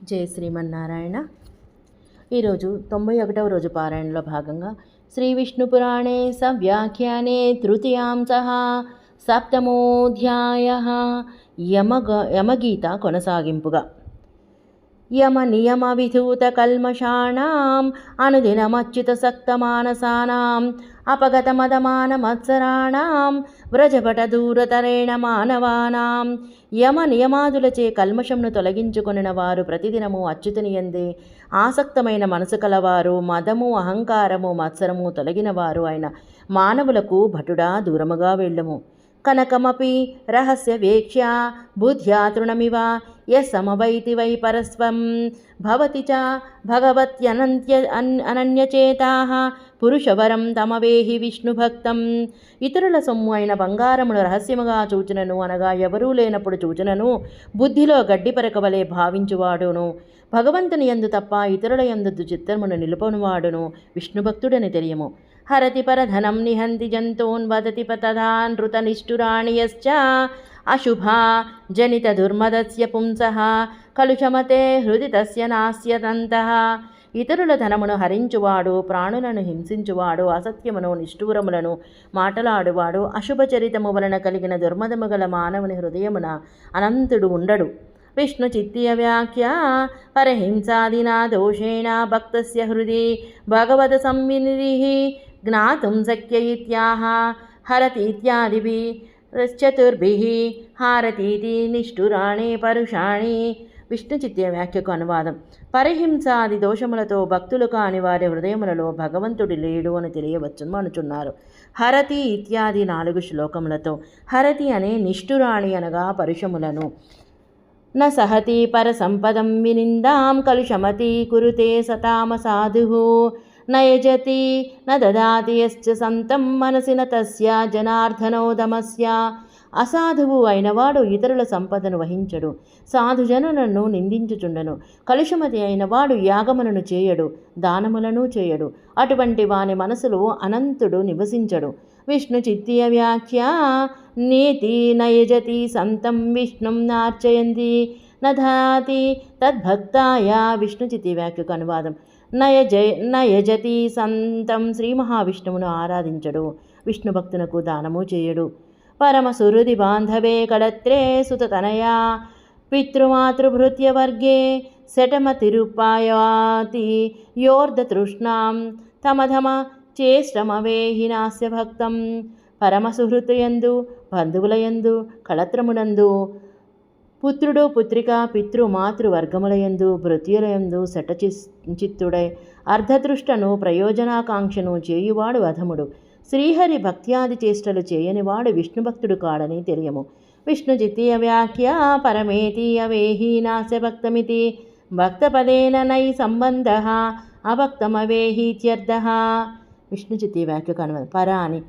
జై శ్రీమన్నారాయణ. ఈరోజు 91వ రోజు పారాయణలో భాగంగా శ్రీ విష్ణు పురాణే సవ్యాఖ్యానే తృతీయాంశః సప్తమోధ్యాయః యమగీత కొనసాగింపుగా యమ నియమ విధూత కల్మషాణాం అనుదినమచ్యుత సక్తమానసానాం అపగత మదమాన మత్సరాణాం వ్రజపట దూరతరేణ మానవానాం యమ నియమాదులచే కల్మషంను తొలగించుకొనిన వారు ప్రతిదినము అచ్యుతుని యందే ఆసక్తమైన మనసు కలవారు, మదము అహంకారము మత్సరము తొలగిన వారు అయిన మానవులకు భటుడా దూరముగా వెళ్ళము. కనకమపి రహస్య వేక్ష్య బుద్ధ్యా తృణమివ యమవైతి వై పరస్వం భవతి చ భగవత్యనన్యచేతాః పురుషవరం తమవేహి విష్ణుభక్తం. ఇతరుల సొమ్ము అయిన బంగారమును రహస్యముగా చూచునను, అనగా ఎవరూ లేనప్పుడు చూచునను బుద్ధిలో గడ్డిపరకవలే భావించువాడును, భగవంతుని యందు తప్ప ఇతరుల యందు చిత్తమును నిలుపనువాడును విష్ణుభక్తుడని తెలియము. హరతి పరధనం నిహంతి జంతూన్ వదతి తథా నృతనిష్ఠురాణి యశ్చ అశుభా జనిత దుర్మదస్య పుంసః కలుషమతే హృది తస్య నాస్యతంతః. ఇతరుల ధనమును హరించువాడు, ప్రాణులను హింసించువాడు, అసత్యమును నిష్ఠూరములను మాటలాడువాడు, అశుభచరితము వలన కలిగిన దుర్మదము గల మానవుని హృదయమున అనంతుడు ఉండడు. విష్ణు చిత్తీయ వ్యాఖ్య పరహింసాదినా దోషేణ భక్తస్య హృది భగవత సంవినిధిః జ్ఞాతుం శక్య ఇత్యాహ హరతీత్యాదిభిః చతుర్భిః హారతీతి నిష్ఠురాణి పరుషాణి. విష్ణు చిత్తీయ వ్యాఖ్యకు అనువాదం: పరహింసాది దోషములతో భక్తులు కాని వారి హృదయములలో భగవంతుడు లేడు అని తెలియవచ్చును అనుచున్నారు. హరతి ఇత్యాది 4 శ్లోకములతో హరతి అనే నిష్ఠురాణి అనగా పరుషములను, న సహతి పరసంపదం వినిందాం కలుషమతి కురుతే సతామ సాధుః నయజతి న దదాతి యశ్చ సంతం మనసిన తస్య జనార్దనోదమస్య. అసాధువు అయినవాడు ఇతరుల సంపదను వహించడు, సాధుజనులను నిందించుచుండను. కలుషమతి అయినవాడు యాగములను చేయడు, దానములను చేయడు. అటువంటి వాని మనసులో అనంతుడు నివసించడు. విష్ణు చిత్తీయ వ్యాఖ్య నీతి నయజతి సంతం విష్ణుం నార్చయంతి నధాతి తద్భక్తాయ. విష్ణు చిత్తీయ వ్యాఖ్యకు అనువాదం: నయజతి సంతం శ్రీ మహావిష్ణువును ఆరాధించడు, విష్ణు భక్తునకు దానము చేయడు. పరమ సుహృది బాంధవే కళత్రే సుతతనయా పితృమాతృభృత్యవర్గే శటమతిరుపాయాతి యోర్ధతృష్ణాం తమధమ చేష్టమవేహి నాస్య భక్తం. పరమ సుహృతుయందు, బంధువులయందు, కళత్రమునందు, పుత్రుడు పుత్రిక పితృ మాతృవర్గములయందు, భృత్యులయందు శటచిత్తుడై అర్ధతృష్టను ప్రయోజనాకాంక్షను చేయువాడు అధముడు. శ్రీహరి భక్త్యాది చేష్టలు చేయనివాడు విష్ణుభక్తుడు కాడని తెలియము. విష్ణు చిత్తీయ వ్యాఖ్య పరమేతి అవేహి నాస్య భక్తమితి భక్తపదేన నై సంబంధః అభక్తమవేహీత్యర్థః. విష్ణు చిత్తీయ వ్యాఖ్యకు అనువాదం: పర అని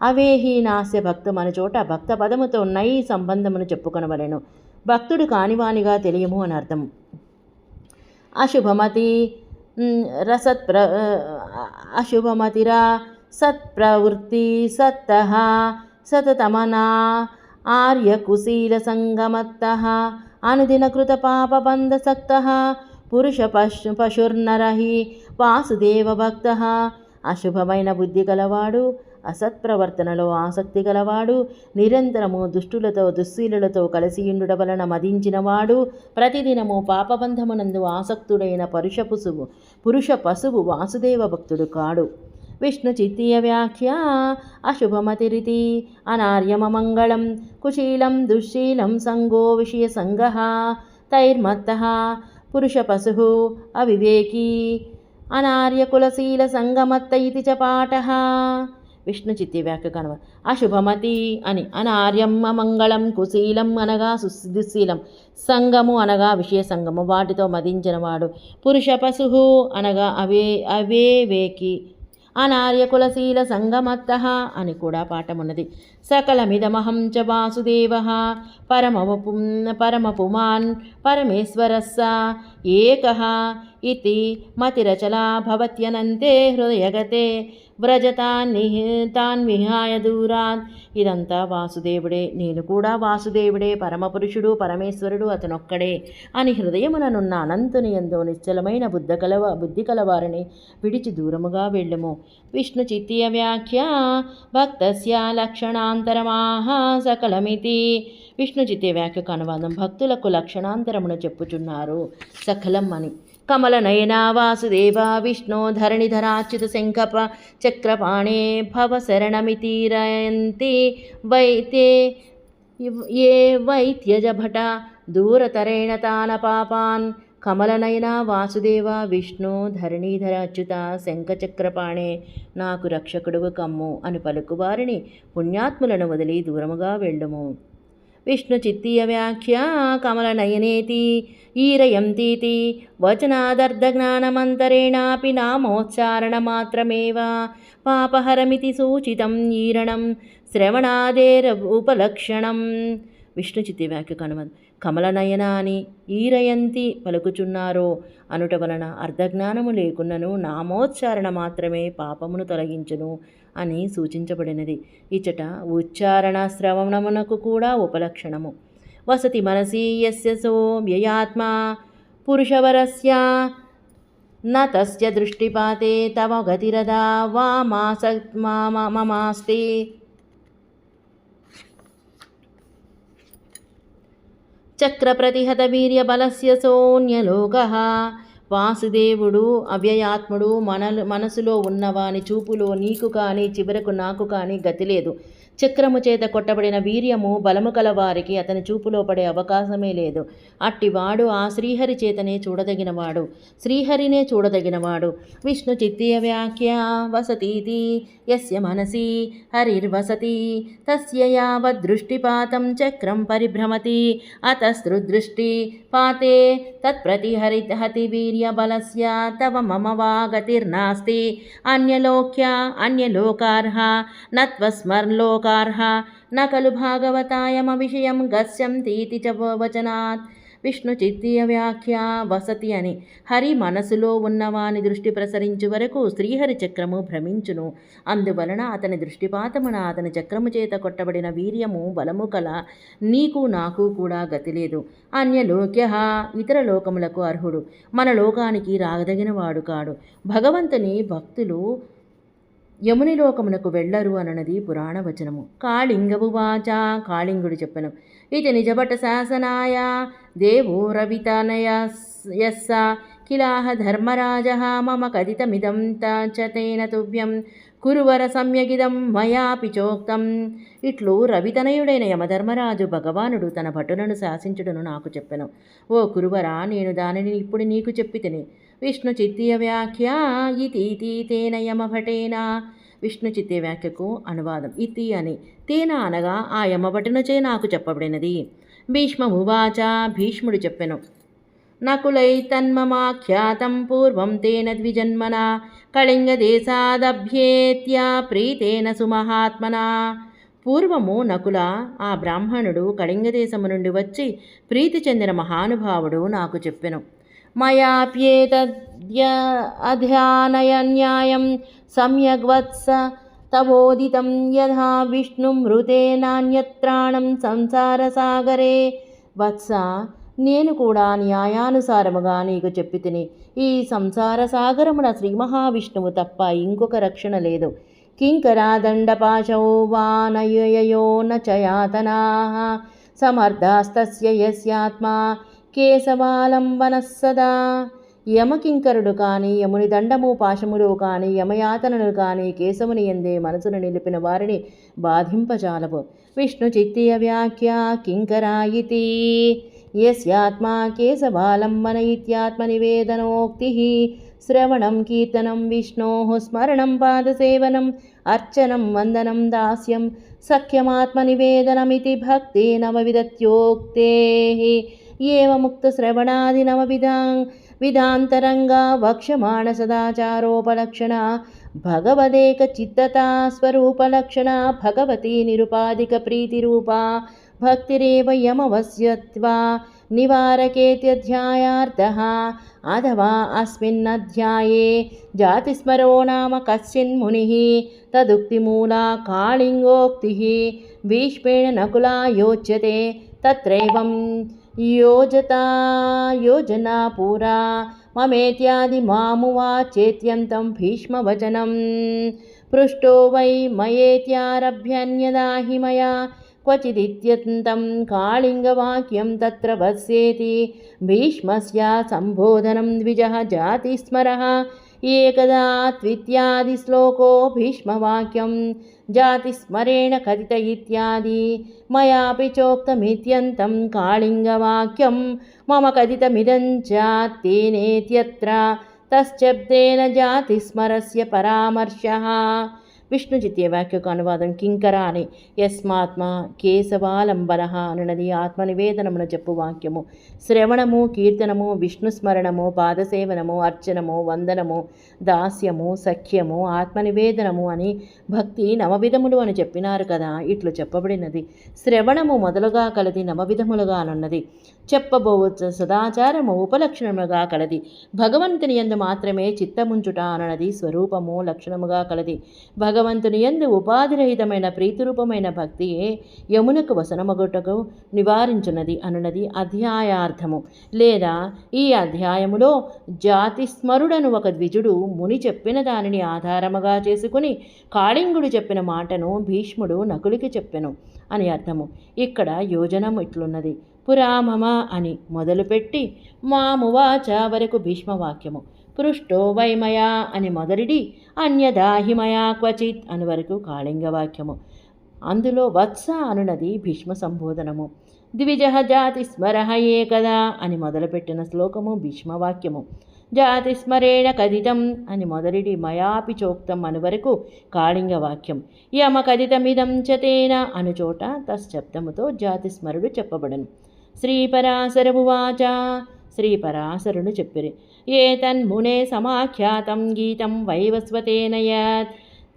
అవేహి నాస్య భక్తం అను చోట భక్త పదముతో నై సంబంధమును చెప్పుకొనవలెను, భక్తుడు కానివానిగా తెలియము అని అర్థం. అశుభమతిరా సత్ప్రవృత్తి సత్తః సతతమనా ఆర్యకుశీల సంగమత్తః అనుదిన కృత పాపబంధసక్తః పురుష పశుర్నరహి వాసుదేవ భక్తః. అశుభమైన బుద్ధి గలవాడు, అసత్ప్రవర్తనలో ఆసక్తి గలవాడు, నిరంతరము దుష్టులతో దుశ్శీలులతో కలిసియుండుట వలన మదించినవాడు, ప్రతిదినము పాపబంధమునందు ఆసక్తుడైన పురుష పశువు వాసుదేవ భక్తుడు కాడు. విష్ణు చిత్తీయ వ్యాఖ్య అశుభమతిరితి అనార్యమమంగళం కుశీలం దుశ్శీలం సంగో విషయ సంగః తైర్మత్తః పురుష పశుః అవివేకీ అనార్యకులశీల సంగమత్త ఇతి చ పాఠః. విష్ణు చిత్తీయ వ్యాఖ్యకు అనువాదం: అశుభమతి అని అనార్యం అమంగళం, కుశీలం అనగా దుశ్శీలం, సంగము అనగా విషయ సంగము, వాటితో మదించినవాడు, పురుష పశువు అనగా అవేవేకి, అనార్యకులశీల సంగమత్తః అని కూడా పాఠమున్నది. సకలమిదమహం చ వాసుదేవః పరమపుమాన్ పరమేశ్వరస్స ఏకః ఇతి మతిరచలా భవత్యనంతే హృదయగతే వ్రజతాన్ విహాయ దూరాన్. ఇదంతా వాసుదేవుడే, నేను కూడా వాసుదేవుడే, పరమపురుషుడు పరమేశ్వరుడు అతనొక్కడే అని హృదయముననున్న అనంతుని యందు నిశ్చలమైన బుద్ధి కలవారిని విడిచి దూరముగా వెళ్ళుము. విష్ణు చిత్తీయ వ్యాఖ్య భక్తస్య లక్షణాంతరమాహ సకలమితి. విష్ణు చిత్తీయ వ్యాఖ్యకు అనువాదం: భక్తులకు లక్షణాంతరమును చెప్పుచున్నారు సకలం అని. కమలనయనా వాసుదేవ విష్ణో ధరణిధరాచ్యుత శంఖప చక్రపాణే భవ శరణమితిరయంతి వైతే ఏ వైత్యజభట దూరతరేణ తాన పాపాన్. కమలనయనా వాసుదేవ విష్ణు ధరణీధర అచ్యుత శంఖచక్రపాణే నాకు రక్షకుడువు కమ్ము అని పలుకువారిని పుణ్యాత్ములను వదిలి దూరముగా వెళ్ళుము. విష్ణు చిత్తీయ వ్యాఖ్య కమలనయనేతి ఈరయంతీతి వచనాదర్ధజ్ఞానమంతరేణాపి నామోచ్చారణమాత్రమేవ పాపహరమితి సూచితం ఈరణం శ్రవణాదేరూపలక్షణం. విష్ణు చిత్తీయ వ్యాఖ్యకు అనువాదం: కమలనయన అని ఈరయంతి పలుకుచున్నారో అనుట వలన అర్ధజ్ఞానము లేకున్నను నామోచ్చారణ మాత్రమే పాపమును తొలగించును అని సూచించబడినది. ఇచ్చట ఉచ్చారణ శ్రవణమునకు కూడా ఉపలక్షణము. వసతి మనసి యస్య సో వ్యయాత్మా పురుషవరస్య న తస్య దృష్టిపాతే తవ గతిరదా వా మమాస్తి. చక్రప్రతిహత వీర్యబలస్య సోన్యలోకః. వాసుదేవుడు అవ్యయాత్ముడు మనసులో ఉన్నవాని చూపులో నీకు కానీ చివరకు నాకు కానీ గతి లేదు. చక్రము చేత కొట్టబడిన వీర్యము బలము కలవారికి అతని చూపులో పడే అవకాశమే లేదు. అట్టివాడు ఆ శ్రీహరి చేతనే చూడదగినవాడు, శ్రీహరినే చూడదగినవాడు. విష్ణు చిత్తీయ వ్యాఖ్య వసతీతి యస్య మనసి హరిర్వసతి తస్య యావద్దృష్టిపాతం చక్రం పరిభ్రమతి అతస్తృదృష్టి పాతే తత్ప్రతిహరిహతి వీర్యబలస్య తవ మమ వా గతిర్నాస్తి అన్యలోక్య అన్యలోకార్హ నత్వస్మర్లోకార్హ న ఖలు భాగవతాయమ విషయం గస్యంతీతి చ వచనాత్. విష్ణు చిత్తీయ వ్యాఖ్య వసతి అని హరి మనసులో ఉన్నవాని దృష్టి ప్రసరించు వరకు శ్రీహరి చక్రము భ్రమించును. అందువలన అతని దృష్టిపాతమున అతని చక్రము చేత కొట్టబడిన వీర్యము బలము కల నీకు నాకు కూడా గతి లేదు. అన్యలోక్య ఇతర లోకములకు అర్హుడు, మన లోకానికి రాగదగినవాడు కాడు. భగవంతుని భక్తులు యముని లోకమునకు వెళ్ళరు అననది పురాణ వచనము. కాళింగవు వాచ కాళింగుడు చెప్పెను: ఇది నిజభట శాసనాయ దేవో రవితనయస్స కిలాహ ధర్మరాజః మమ కథితమిదం చ తేన తుభ్యం కురువర సమ్యగిదం మయాపి చోక్తం. ఇట్లు రవితనయుడైన యమధర్మరాజు భగవానుడు తన భటులను శాసించుటను నాకు చెప్పెను. ఓ కురువరా, నేను దానిని ఇప్పుడు నీకు చెప్పితిని. విష్ణు చిత్తీయ వ్యాఖ్య ఇతి తేన యమభటేన. విష్ణు చిత్తీయ వ్యాఖ్యకు అనువాదం: ఇతి అని, తేన అనగా ఆ యమభటునచే నాకు చెప్పబడినది. భీష్మమువాచ భీష్ముడు చెప్పెను: నకులైతన్మమాఖ్యాతం పూర్వం తేన ద్విజన్మనా కళింగదేశాదభ్యేత్య ప్రీతేన సుమహాత్మనా. పూర్వము నకుల ఆ బ్రాహ్మణుడు కళింగదేశము నుండి వచ్చి ప్రీతి చెందిన మహానుభావుడు నాకు చెప్పెను. మయాప్యేతద్య అధ్యానయ న్యాయం సమ్యగ్వత్స తవోదితం యథా విష్ణుమృతే నాన్యత్రాణం సంసారసాగరే. వత్స, నేను కూడా న్యాయానుసారముగా నీకు చెప్పి తిని, ఈ సంసార సాగరమున శ్రీ మహావిష్ణువు తప్ప ఇంకొక రక్షణ లేదు. కింకరాదండపాశౌ వా నయయో నచయాతనాః సమర్థాస్తస్య యస్యాత్మా కేశవాలంబనః సదా. యమకింకరుడు కానీ యముని దండము పాశములు కానీ యమయాతనలు కానీ కేశవుని ఎందే మనసును నిలిపిన వారిని బాధింపజాలవు. విష్ణు చిత్తీయ వ్యాఖ్య కింకరా ఇతి యస్యాత్మా కేశవాలంబన ఇత్యాత్మనివేదనోక్తి. శ్రవణం కీర్తనం విష్ణోః స్మరణం పాదసేవనం అర్చనం వందనం దాస్యం సఖ్యమాత్మనివేదనమితి భక్తే నవవిదత్యోక్తేః. ఏవముక్త శ్రవణాది విధాంతరంగా వక్ష్యమాణ సదాచారోపలక్షణ భగవదేక చిత్తతా స్వరూపలక్షణ భగవతి నిరుపాధిక ప్రీతిరూపా భక్తిరేవ యమవస్యత్వా निवारकेत्यध्यायार्थः। अथवा अस्मिन्नध्याये जातिस्मरो नाम कश्चिन्मुनिः तदुक्तिमूला कालिङ्गोक्तिः भीष्मेण नकुला योच्यते। तत्रैवं योजना पुरा ममेत्यादि मामुवाचेत्यन्तं भीष्मवचनं। पृष्टो वै मयेत्यारभ्यन्यदा हि मया क्वचिदित्यन्तं कालिङ्गवाक्यं तत्र वस्येति। भीष्मस्य सम्बोधनं द्विजः जातिस्मरः एकदा त्वित्यादिश्लोको भीष्मवाक्यं जातिस्मरेण कथित इत्यादि मयापि चोक्तमित्यन्तं कालिङ्गवाक्यं मम कथितमिदं च तेनेत्यत्र तश्शब्देन जातिस्मरस्य परामर्शः। విష్ణుజిత్య వాక్యకు అనువాదం కింకర అని యస్మాత్మ కేశవాలంబన అనునది ఆత్మనివేదనమును చెప్పు వాక్యము. శ్రవణము, కీర్తనము, విష్ణుస్మరణము, పాదసేవనము, అర్చనము, వందనము, దాస్యము, సఖ్యము, ఆత్మనివేదనము అని భక్తి నవవిధములు అని చెప్పినారు కదా. ఇట్లు చెప్పబడినది. శ్రవణము మొదలుగా కలది నవవిధములుగా అనున్నది. చెప్పబోవచ్చు సదాచారము ఉపలక్షణముగా కలది. భగవంతుని యందు మాత్రమే చిత్తముంచుట అనున్నది స్వరూపము లక్షణముగా కలది. భగవంతుని యందు ఉపాధిరహితమైన ప్రీతిరూపమైన భక్తియే యమునకు వసనమగుటకు నివారించున్నది అనున్నది అధ్యాయార్థము. లేదా ఈ అధ్యాయములో జాతిస్మరుడను ఒక ద్విజుడు ముని చెప్పిన దానిని ఆధారముగా చేసుకుని కాళింగుడు చెప్పిన మాటను భీష్ముడు నకులికి చెప్పెను అని అర్థము. ఇక్కడ యోజనం ఇట్లున్నది. పురామమ అని మొదలుపెట్టి మామువాచ వరకు భీష్మవాక్యము. పృష్టో వైమయా అని మొదలుడి అన్యదాహిమయా క్వచిత్ అని వరకు కాళింగవాక్యము. అందులో వత్స అనున్నది భీష్మ సంబోధనము. ద్విజ జాతిస్మరః ఏకదా అని మొదలుపెట్టిన శ్లోకము భీష్మవాక్యము. జాతిస్మరేణ కథితం అని మొదలుడి మయాపి చోక్తం అను వరకు కాళింగవాక్యం. యమ కథితమిదం చతేన అనుచోట తశ్శబ్దముతో జాతిస్మరుడు చెప్పబడను. శ్రీపరాశరమువాచ శ్రీపరాశరుడు చెప్పిరి. ఏతన్మునే సమాఖ్యాతం గీతం వైవస్వతేన యత్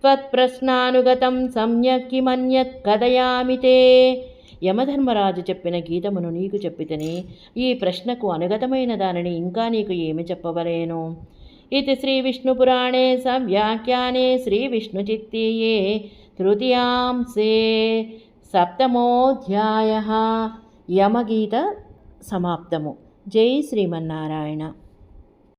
త్వత్ప్రశ్నానుగతం సమ్యక్ కిమన్యత్ కథయామి తే. యమధర్మరాజు చెప్పిన గీతమును నీకు చెప్పితేనే ఈ ప్రశ్నకు అనుగతమైన దానిని ఇంకా నీకు ఏమి చెప్పవలేను. ఇది శ్రీ విష్ణుపురాణే సవ్యాఖ్యానే శ్రీ విష్ణుచిత్తీయే తృతీయాంశే సప్తమోధ్యాయ. యమగీత సమాప్తము. జై శ్రీమన్నారాయణ.